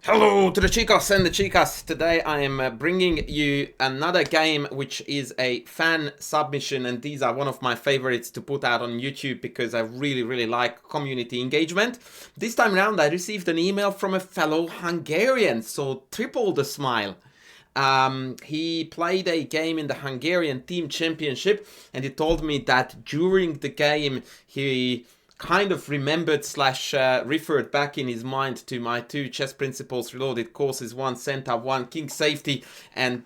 Hello to the chicos and the chicas. Today I am bringing you another game which is a fan submission, and these are one of my favorites to put out on YouTube because I really like community engagement. This time around I received an email from a fellow Hungarian, so triple the smile. He played a game in the Hungarian Team Championship, and he told me that during the game he kind of remembered / referred back in his mind to my two Chess Principles Reloaded courses, one Center, one King Safety, and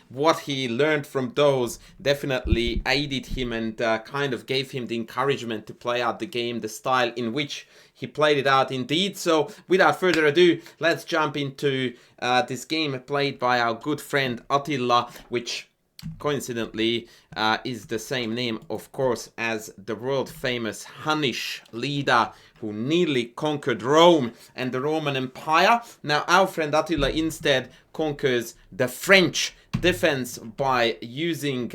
what he learned from those definitely aided him and kind of gave him the encouragement to play out the game the style in which he played it out indeed. So without further ado, let's jump into this game played by our good friend Attila, which coincidentally is the same name, of course, as the world famous Hunnish leader who nearly conquered Rome and the Roman Empire. Now our friend Attila instead conquers the French defense by using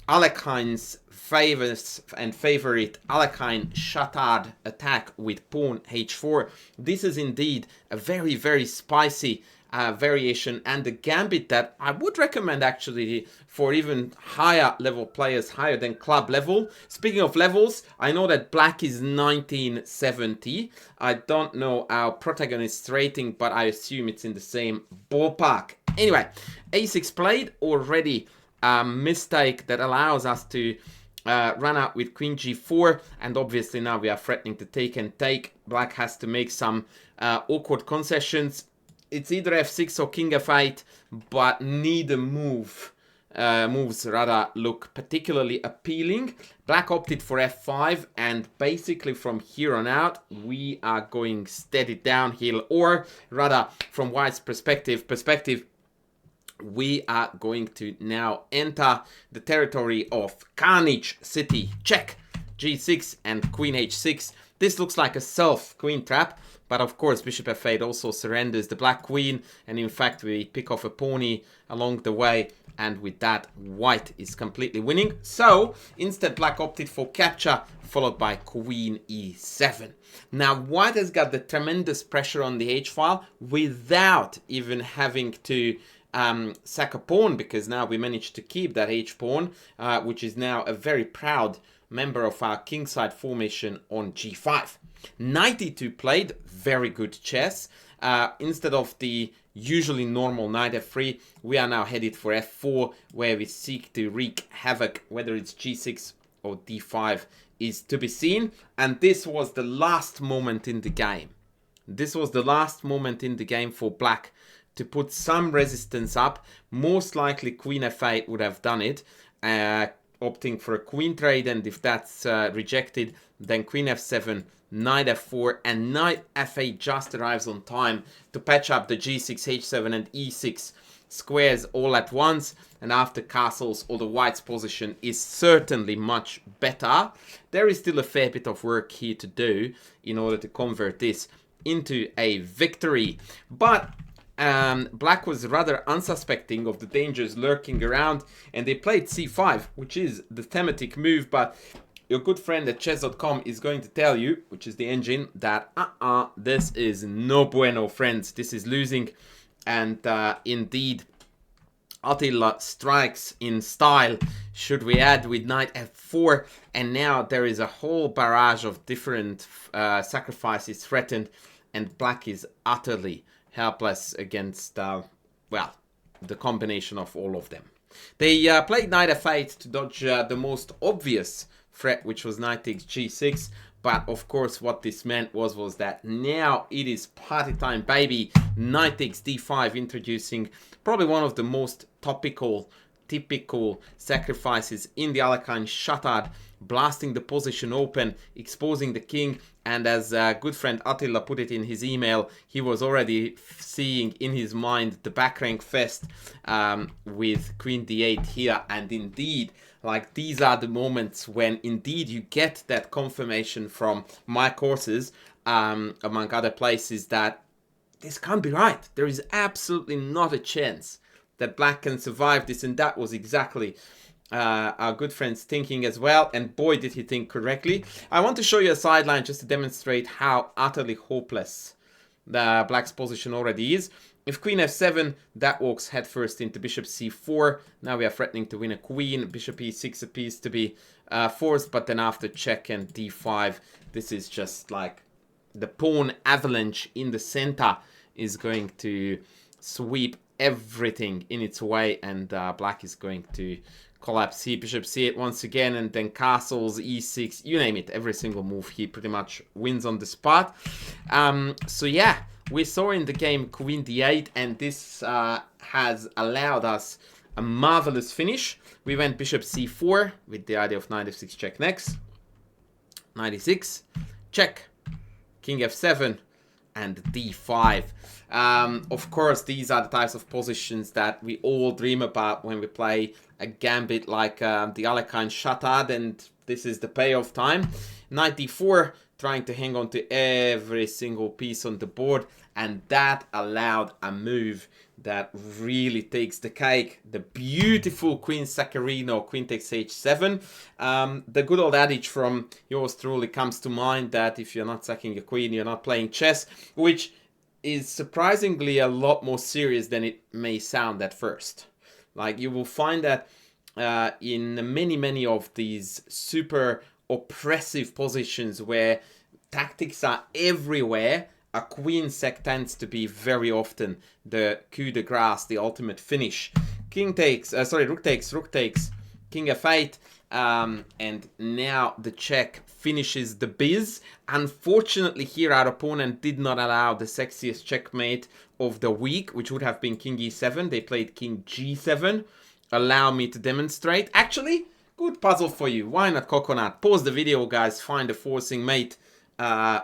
Alekhine's famous and favorite Alekhine Chatard Attack with pawn h4. This is indeed a very spicy variation and a gambit that I would recommend actually for even higher level players, higher than club level. Speaking of levels, I know that black is 1970. I don't know our protagonist's rating, but I assume it's in the same ballpark. Anyway, a6 played, already a mistake that allows us to run out with queen g4, and obviously now we are threatening to take and take. Black has to make some awkward concessions. It's either f6 or king f8, but neither moves rather look particularly appealing. Black opted for f5, and basically from here on out we are going steady downhill, or rather from white's perspective, we are going to now enter the territory of Carnage City. Check, g6 and queen h6. This looks like a self-queen trap, but of course bishop f8 also surrenders the black queen, and in fact we pick off a pony along the way, and with that white is completely winning. So instead black opted for capture, followed by queen e7. Now white has got the tremendous pressure on the h-file without even having to sack a pawn, because now we managed to keep that h-pawn, which is now a very proud member of our kingside formation on g5. Knight e2 played, very good chess. Instead of the usually normal knight f3, we are now headed for f4, where we seek to wreak havoc. Whether it's g6 or d5 is to be seen. And this was the last moment in the game. This was the last moment in the game for black to put some resistance up. Most likely queen f8 would have done it, opting for a queen trade, and if that's rejected, then queen f7, knight f4, and knight f8 just arrives on time to patch up the g6, h7 and e6 squares all at once. And after castles, although white's position is certainly much better, there is still a fair bit of work here to do in order to convert this into a victory. But black was rather unsuspecting of the dangers lurking around, and they played c5, which is the thematic move, but your good friend at chess.com is going to tell you, which is the engine, that this is no bueno, friends. This is losing. And indeed, Attila strikes in style, should we add, with knight f4, and now there is a whole barrage of different sacrifices threatened, and black is utterly helpless against, well, the combination of all of them. They played knight f8 to dodge the most obvious threat, which was knight takes g6. But of course what this meant was that now it is party time, baby. Knight takes d5, introducing probably one of the most typical sacrifices in the Alekhine Chatard, blasting the position open, exposing the king. And as good friend Attila put it in his email, he was already seeing in his mind the back rank fest with queen d8 here. And indeed, like, these are the moments when indeed you get that confirmation from my courses, among other places, that this can't be right. There is absolutely not a chance that black can survive this, and that was exactly our good friend's thinking as well, and boy did he think correctly. I want to show you a sideline just to demonstrate how utterly hopeless the black's position already is. If queen f7, that walks headfirst into bishop c4. Now we are threatening to win a queen. Bishop e6 appears to be forced, but then after check and d5, this is just like the pawn avalanche in the center is going to sweep everything in its way, and black is going to collapse here. Bishop c8 once again, and then castles, e6, you name it. Every single move he pretty much wins on the spot. So yeah, we saw in the game queen d8, and this has allowed us a marvelous finish. We went bishop c4 with the idea of knight f6 check next. Knight e6, check, king f7, and d5. Of course, these are the types of positions that we all dream about when we play a gambit like the Alekhine Chatard, and this is the payoff time. Knight d4, trying to hang on to every single piece on the board, and that allowed a move that really takes the cake. The beautiful queen saccarino, queen takes h7. The good old adage from yours truly comes to mind that if you're not sacking a queen, you're not playing chess, which is surprisingly a lot more serious than it may sound at first. Like, you will find that in many of these super oppressive positions where tactics are everywhere, a queen sack tends to be very often the coup de grace, the ultimate finish. King takes, rook takes, king f8, and now the check finishes the biz. Unfortunately here our opponent did not allow the sexiest checkmate of the week, which would have been king e7. They played king g7. Allow me to demonstrate. Actually, good puzzle for you. Why not coconut? Pause the video, guys. Find a forcing mate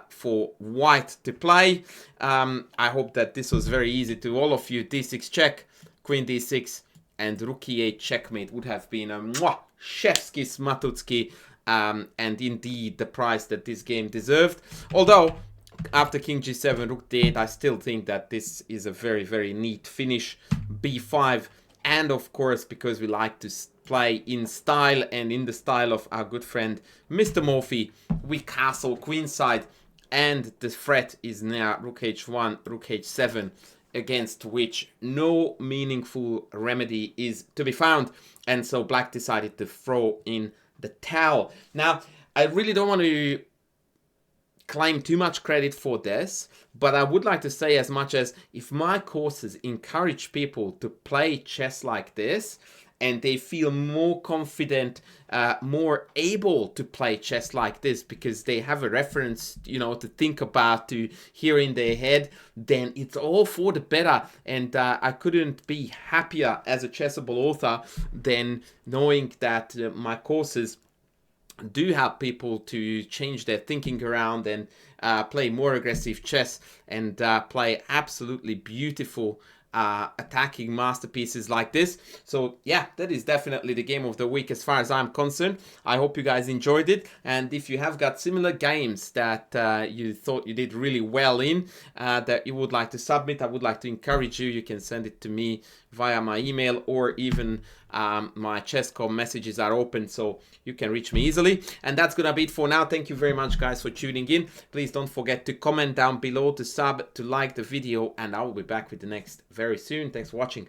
for white to play. I hope that this was very easy to all of you. d6 check, queen d6, and rook e8 checkmate would have been a chef's kiss Matutski, and indeed the prize that this game deserved. Although after king g7, rook d8, I still think that this is a very neat finish. b5, and of course, because we like to play in style and in the style of our good friend Mr. Morphy, we castle queenside, and the threat is now rook h1, rook h7, against which no meaningful remedy is to be found, and so black decided to throw in the towel. Now, I really don't want to claim too much credit for this, but I would like to say as much as if my courses encourage people to play chess like this, and they feel more confident, more able to play chess like this because they have a reference, you know, to think about, to hear in their head, then it's all for the better. And I couldn't be happier as a chessable author than knowing that my courses do help people to change their thinking around and play more aggressive chess and play absolutely beautiful attacking masterpieces like this. So yeah, that is definitely the game of the week as far as I'm concerned. I hope you guys enjoyed it, and if you have got similar games that you thought you did really well in, that you would like to submit, I would like to encourage you. You can send it to me via my email, or even my Chess.com messages are open, so you can reach me easily. And that's gonna be it for now. Thank you very much, guys, for tuning in. Please don't forget to comment down below, to sub, to like the video, and I will be back with the next very soon. Thanks for watching.